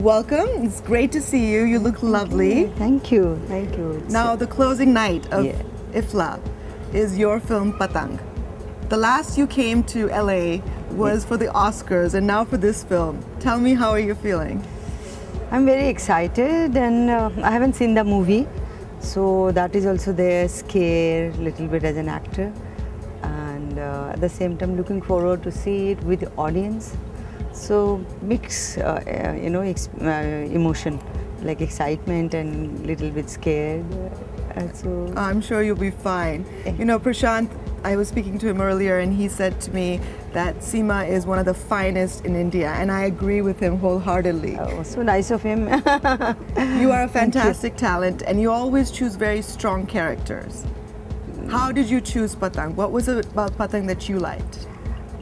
Welcome. It's great to see you. You look lovely. Thank you. Thank you. Now, the closing night of IFLA is your film Patang. The last you came to LA was for the Oscars, and now for this film. Tell me, how are you feeling? I'm very excited, and I haven't seen the movie, so that is also there, scare a little bit as an actor, and at the same time looking forward to see it with the audience. So mix, emotion, like excitement and little bit scared. So I'm sure you'll be fine. You know, Prashant, I was speaking to him earlier, and he said to me that Seema is one of the finest in India, and I agree with him wholeheartedly. Oh, so nice of him. You are a fantastic talent, and you always choose very strong characters. How did you choose Patang? What was it about Patang that you liked?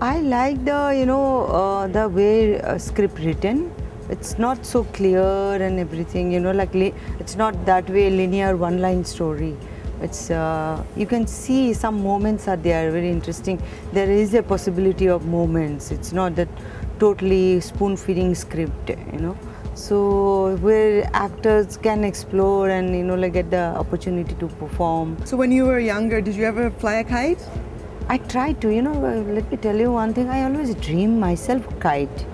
I like the way script written. It's not so clear and everything, it's not that way linear one-line story. It's you can see some moments are there, very interesting. There is a possibility of moments. It's not that totally spoon-feeding script, So where actors can explore and get the opportunity to perform. So when you were younger, did you ever fly a kite? I tried to, let me tell you one thing, I always dream myself kite.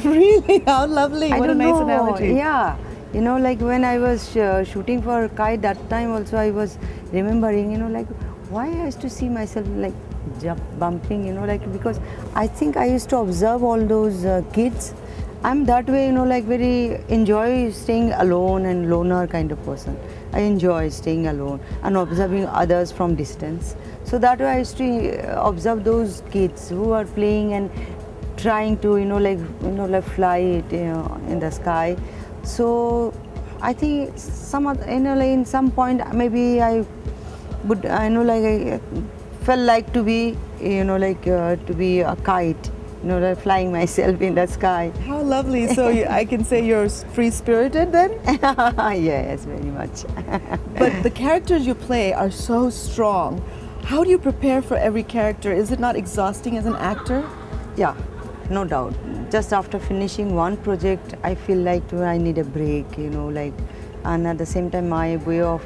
Really? How lovely. What a nice analogy. Yeah. Like when I was shooting for kite, that time also I was remembering, why I used to see myself like bumping, because I think I used to observe all those kids. I'm that way, very enjoy staying alone and loner kind of person. I enjoy staying alone and observing others from distance. So that way I used to observe those kids who are playing and trying to, fly it, in the sky. So I think in some point maybe I would, I felt like to be, to be a kite. Flying myself in the sky. How lovely. So I can say you're free-spirited then? Yes, very much. But the characters you play are so strong. How do you prepare for every character? Is it not exhausting as an actor? Yeah, no doubt. Just after finishing one project, I feel like I need a break, and at the same time my way of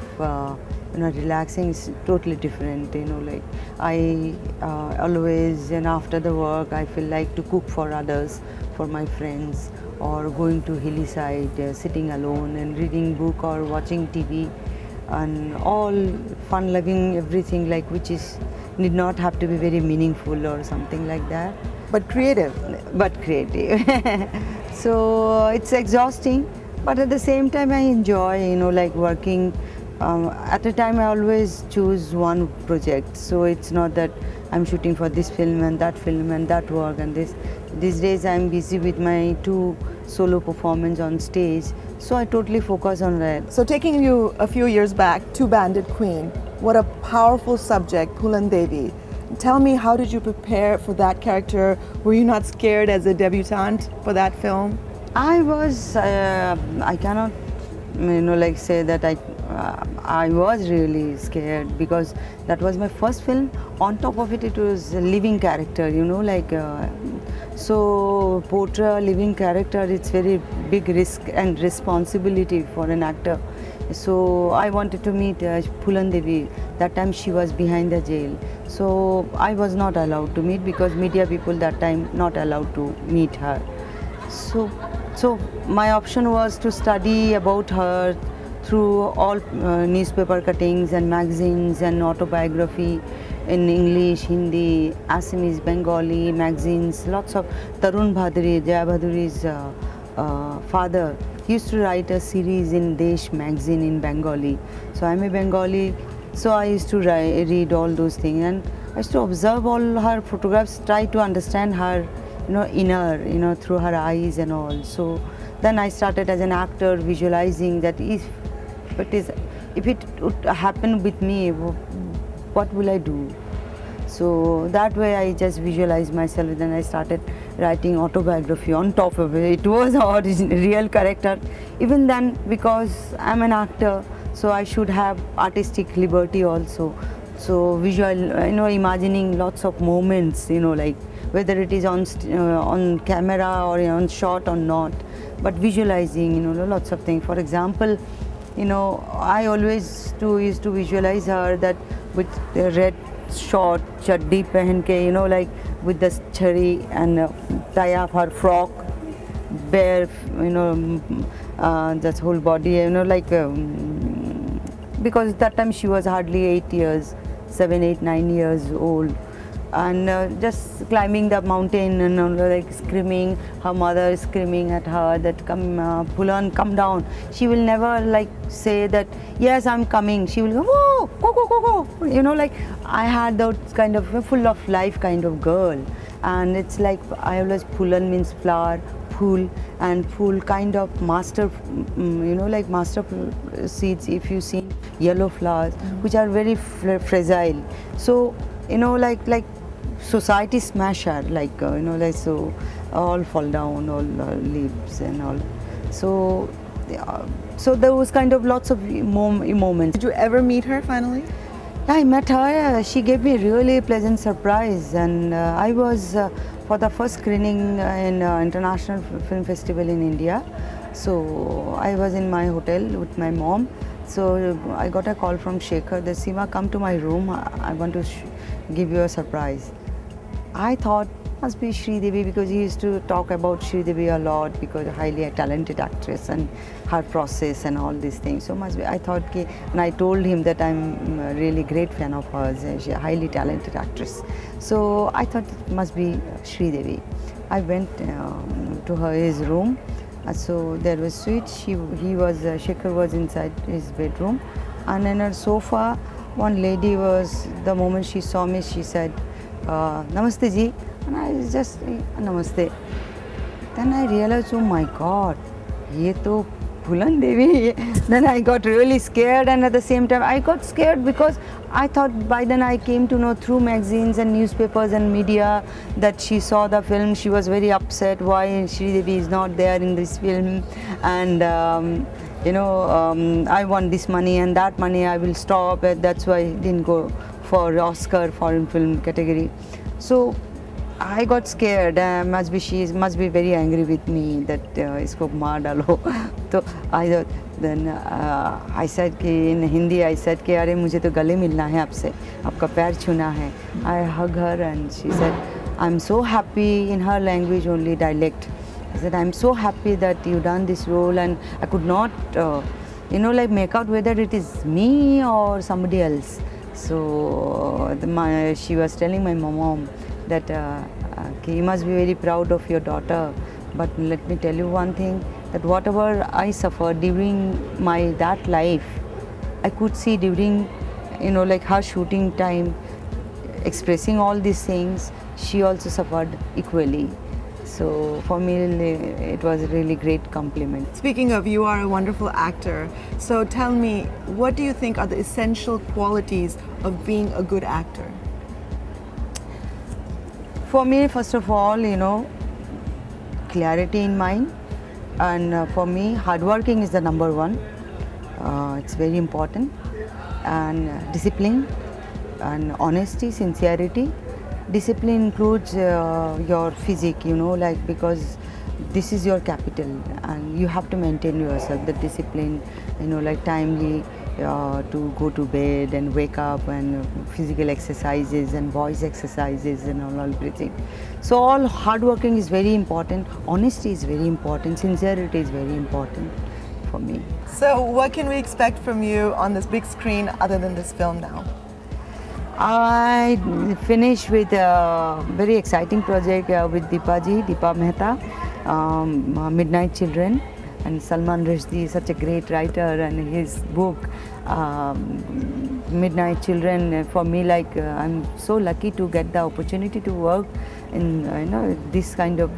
relaxing is totally different, I always, after the work, I feel like to cook for others, for my friends, or going to hilly side, sitting alone and reading book or watching TV, and all fun-loving everything, which need not have to be very meaningful or something like that. But creative. But creative. So it's exhausting, but at the same time I enjoy, working. At a time I always choose one project, so it's not that I'm shooting for this film and that work and this. These days I'm busy with my 2 solo performances on stage, so I totally focus on that. So taking you a few years back to Bandit Queen, what a powerful subject, Phulan Devi. Tell me, how did you prepare for that character? Were you not scared as a debutante for that film? I was, I cannot say that I was really scared, because that was my first film. On top of it, it was a living character, so portray a living character, it's very big risk and responsibility for an actor. So I wanted to meet Phulan Devi. That time she was behind the jail. So I was not allowed to meet, because media people that time not allowed to meet her. So my option was to study about her through all newspaper cuttings and magazines and autobiography in English, Hindi, Assamese, Bengali magazines, lots of. Tarun Bhaduri, Jaya Bhaduri's father, he used to write a series in Desh magazine in Bengali. So I'm a Bengali, so I used to read all those things, and I used to observe all her photographs, try to understand her, inner, through her eyes and all. So then I started as an actor visualizing that if it would happen with me, what will I do? So that way I just visualized myself, and then I started writing autobiography on top of it. It was a real character. Even then, because I'm an actor, so I should have artistic liberty also. So visual, imagining lots of moments, like whether it is on camera or on shot or not. but visualizing, lots of things. For example, I always used to visualize her that with the red short chaddi pehan ke, like with the chari and tie up her frock, bare, that whole body, like because that time she was hardly 8 years, 7, 8, 9 years old, and just climbing the mountain and like screaming, her mother screaming at her that come Phulan, come down. She will never like say that yes, I'm coming. She will go, whoa, go, go, go, go. Like I had that kind of full of life kind of girl, and it's like I always Phulan means flower, Phul, and Phul kind of master, like master seeds. If you see yellow flowers, which are very fragile. So like society smasher, like like so all fall down, all leaves and all. So so there was kind of lots of moments. Did you ever meet her finally? I met her. She gave me a really pleasant surprise, and I was for the first screening in International Film Festival in India. So I was in my hotel with my mom. So I got a call from Shekhar that Seema, come to my room. I want to give you a surprise. I thought must be Sridevi, because he used to talk about Sridevi a lot, because highly a talented actress and her process and all these things. So must be, I thought, and I told him that I'm a really great fan of hers. She's a highly talented actress. So I thought it must be Sridevi. I went to his room. So there was suite. Shekhar was inside his bedroom, and in her sofa, one lady was. The moment she saw me, she said, "Namaste ji," and I just Namaste. Then I realized, oh my God, ye to Phulan Devi. Then I got really scared, and at the same time I got scared because I thought by then I came to know through magazines and newspapers and media that she saw the film. She was very upset why Sridevi is not there in this film, and I want this money and that money I will stop. That's why I didn't go for Oscar foreign film category. So I got scared. She must be very angry with me that isko maar dalo. So I said in Hindi, I said कि अरे मुझे तो गले मिलना है आपसे, आपका पैर छूना है. I hug her and she said, I'm so happy, in her language only, dialect. I said, I'm so happy that you done this role, and I could not like make out whether it is me or somebody else. So she was telling my mom that you must be very proud of your daughter, but let me tell you one thing, that whatever I suffered during that life, I could see during like her shooting time, expressing all these things, she also suffered equally. So for me it was a really great compliment. Speaking of, you are a wonderful actor, so tell me, what do you think are the essential qualities of being a good actor? For me, first of all, clarity in mind, and for me, hardworking is the number one. It's very important, and discipline, and honesty, sincerity. Discipline includes your physique, like, because this is your capital, and you have to maintain yourself, the discipline, like timely to go to bed and wake up, and physical exercises and voice exercises and all everything. So all hard working is very important, honesty is very important, sincerity is very important for me. So what can we expect from you on this big screen other than this film now? I finished with a very exciting project with Deepa Mehta, Midnight Children, and Salman Rushdie is such a great writer, and his book Midnight Children, for me, like I'm so lucky to get the opportunity to work in this kind of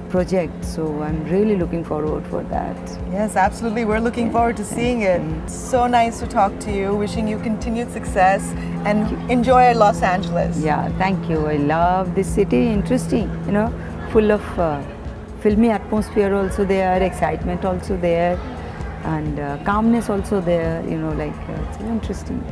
project, so I'm really looking forward for that. Yes, absolutely, we're looking forward to seeing it. So nice to talk to you, wishing you continued success and enjoy Los Angeles. Yeah, thank you. I love this city, interesting, full of filmy atmosphere also there, excitement also there, and calmness also there, it's interesting.